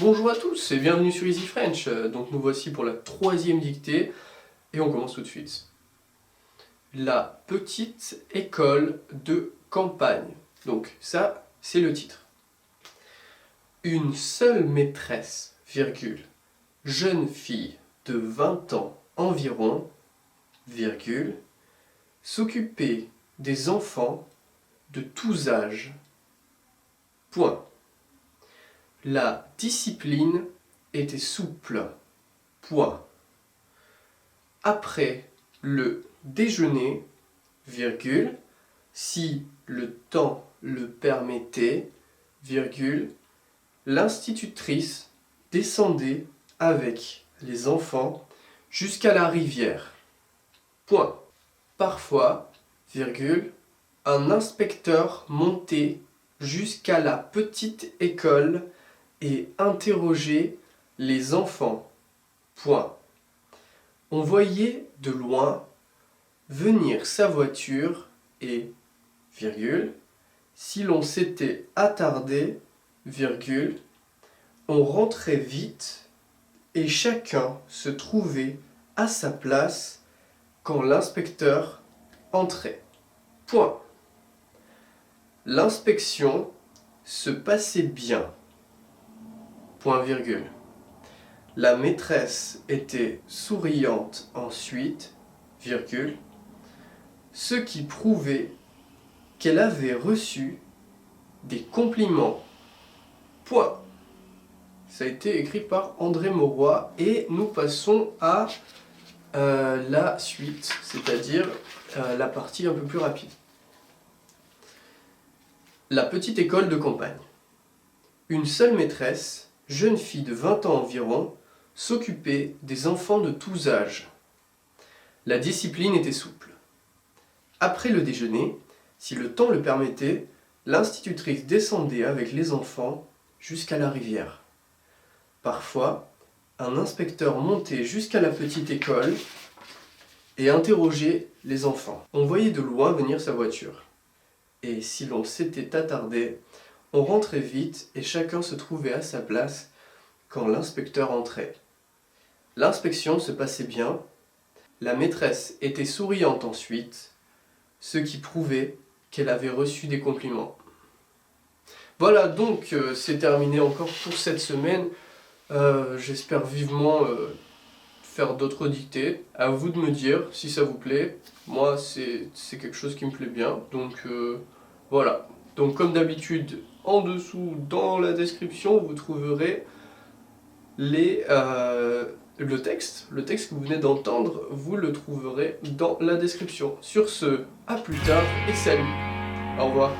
Bonjour à tous et bienvenue sur Easy French. Donc nous voici pour la troisième dictée et on commence tout de suite. La petite école de campagne. Donc ça, c'est le titre. Une seule maîtresse, virgule, jeune fille de 20 ans environ, virgule, s'occuper des enfants de tous âges. Point. La discipline était souple. Point. Après le déjeuner, virgule, si le temps le permettait, virgule, l'institutrice descendait avec les enfants jusqu'à la rivière. Point. Parfois, virgule, un inspecteur montait jusqu'à la petite école et interrogeait les enfants. Point. On voyait de loin venir sa voiture et, virgule, si l'on s'était attardé, virgule, on rentrait vite et chacun se trouvait à sa place quand l'inspecteur entrait. Point. L'inspection se passait bien. Point virgule. La maîtresse était souriante ensuite, virgule, ce qui prouvait qu'elle avait reçu des compliments. Point. Ça a été écrit par André Mauroy et nous passons à la suite, c'est-à-dire la partie un peu plus rapide. La petite école de campagne. Une seule maîtresse, jeune fille de 20 ans environ, s'occupait des enfants de tous âges. La discipline était souple. Après le déjeuner, si le temps le permettait, l'institutrice descendait avec les enfants jusqu'à la rivière. Parfois, un inspecteur montait jusqu'à la petite école et interrogeait les enfants. On voyait de loin venir sa voiture. Et si l'on s'était attardé, on rentrait vite et chacun se trouvait à sa place quand l'inspecteur entrait. L'inspection se passait bien, la maîtresse était souriante ensuite, ce qui prouvait qu'elle avait reçu des compliments. Voilà, donc c'est terminé encore pour cette semaine. J'espère vivement faire d'autres dictées. À vous de me dire si ça vous plaît. Moi, c'est quelque chose qui me plaît bien. Donc voilà. Donc comme d'habitude, en dessous dans la description, vous trouverez le texte que vous venez d'entendre, vous le trouverez dans la description. Sur ce, à plus tard et salut. Au revoir.